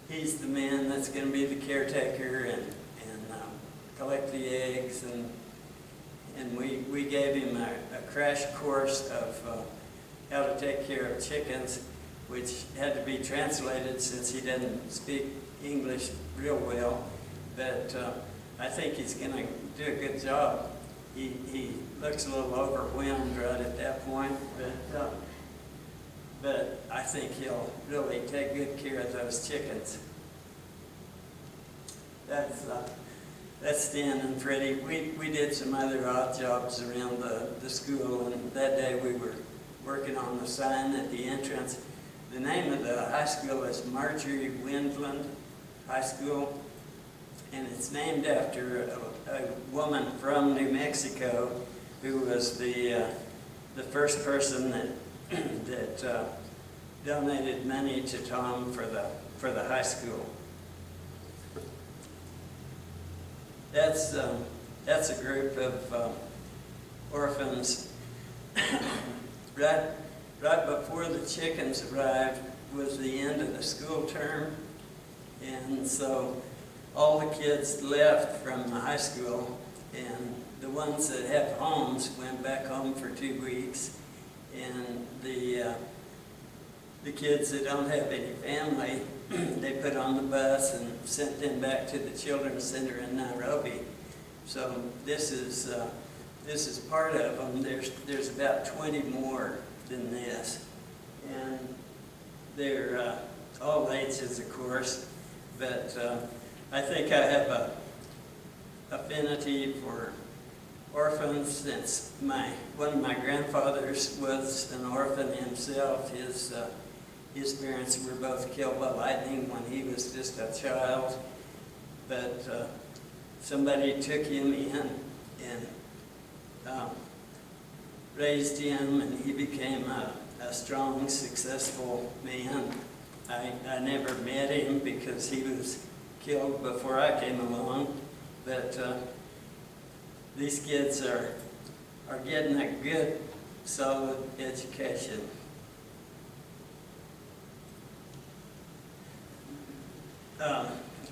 he's the man that's going to be the caretaker and collect the eggs, and we gave him a crash course of how to take care of chickens, which had to be translated since he doesn't speak English real well. But I think he's going to do a good job. He looks a little overwhelmed right at that point, but I think he'll really take good care of those chickens. That's Stan and Freddie. We did some other odd jobs around the school, and that day we were working on the sign at the entrance. The name of the high school is Marjorie Windland High School, and it's named after a woman from New Mexico who was the first person that donated money to Tom for the high school. That's a group of orphans. Right before the chickens arrived was the end of the school term, and so all the kids left from the high school, and the ones that have homes went back home for 2 weeks, and the kids that don't have any family, they put on the bus and sent them back to the Children's Center in Nairobi. So this is part of them. There's about 20 more than this, and they're all ages, of course. But I think I have a affinity for orphans since one of my grandfathers was an orphan himself. His parents were both killed by lightning when he was just a child, but somebody took him in and raised him, and he became a strong, successful man. I never met him because he was killed before I came along, but these kids are getting a good, solid education.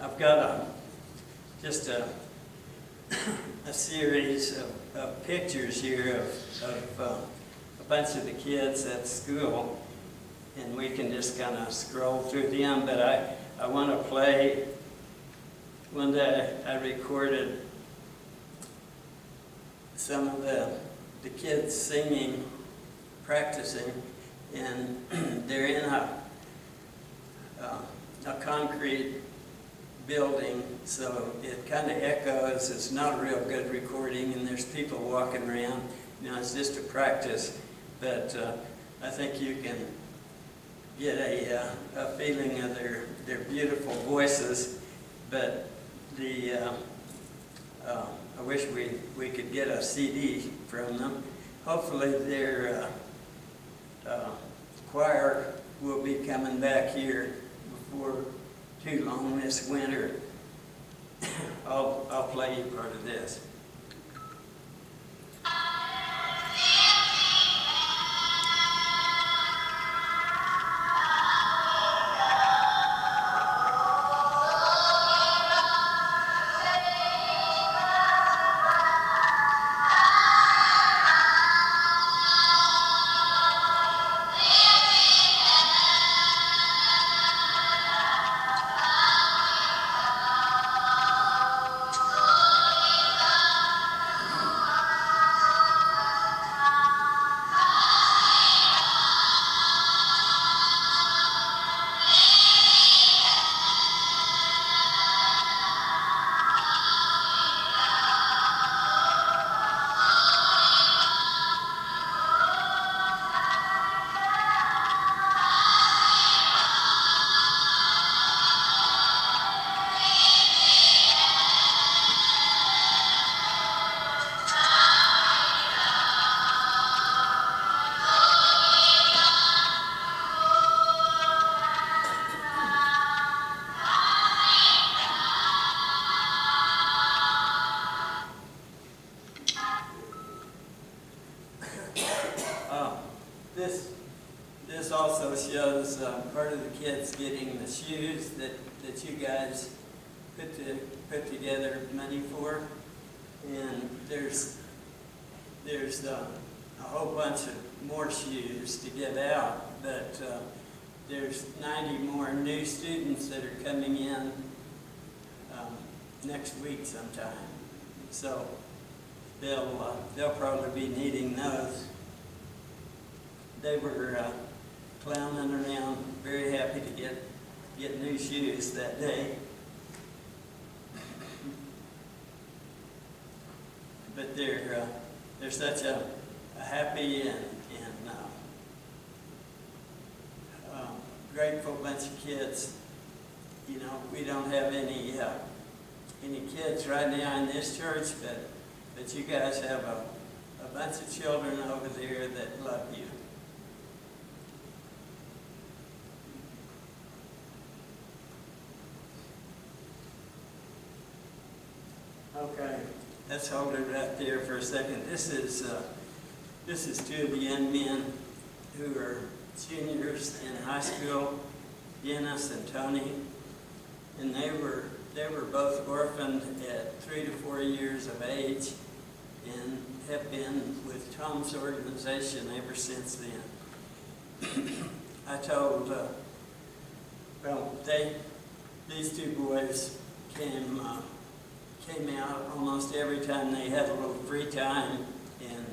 I've got just a series of pictures here of a bunch of the kids at school, and we can just kind of scroll through them, but I want to play. One day I recorded some of the kids singing, practicing, and they're in a concrete building, so it kind of echoes. It's not a real good recording, and there's people walking around. You know, it's just a practice, but I think you can get a feeling of their beautiful voices. But I wish we could get a CD from them. Hopefully their choir will be coming back here before too long this winter. I'll play you part of this. shows part of the kids getting the shoes that you guys put together money for, and there's a whole bunch of more shoes to give out, but there's 90 more new students that are coming in next week sometime. So they'll probably be needing those. They were clowning around, very happy to get new shoes that day. But they're such a happy and grateful bunch of kids. You know, we don't have any kids right now in this church, but you guys have a bunch of children over there that love you. Okay, let's hold it right there for a second. This is two of the young men who are juniors in high school, Dennis and Tony, and they were both orphaned at 3 to 4 years of age, and have been with Tom's organization ever since then. I told, these two boys came out almost every time they had a little free time and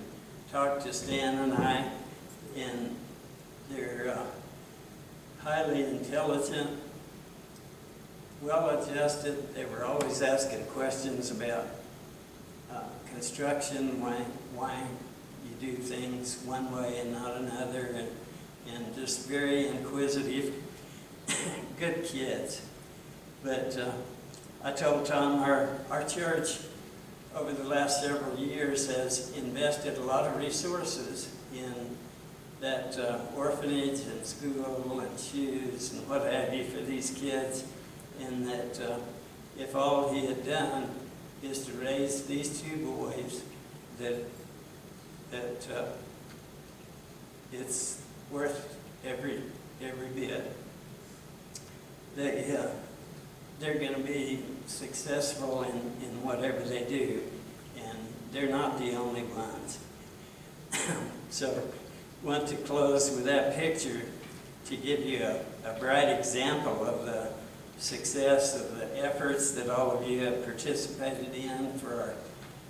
talked to Stan and I, and they're highly intelligent, well-adjusted. They were always asking questions about construction, why you do things one way and not another, and just very inquisitive, good kids. But I told Tom our church over the last several years has invested a lot of resources in that orphanage and school and shoes and what have you for these kids, and that if all he had done is to raise these two boys, that it's worth every bit. They're going to be successful in whatever they do, and they're not the only ones. So I want to close with that picture to give you a bright example of the success of the efforts that all of you have participated in for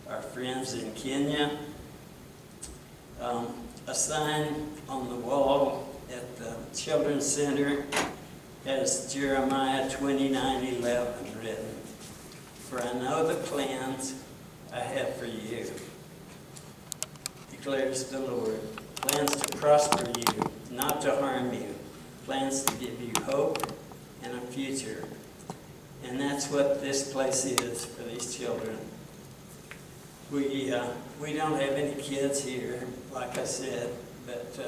our friends in Kenya. A sign on the wall at the Children's Center has Jeremiah 29:11 written. For I know the plans I have for you, declares the Lord. Plans to prosper you, not to harm you. Plans to give you hope and a future. And that's what this place is for these children. We don't have any kids here, like I said, but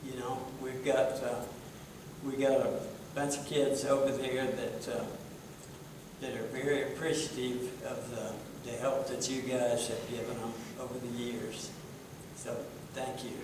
you know, we got a bunch of kids over there that are very appreciative of the help that you guys have given them over the years. So thank you.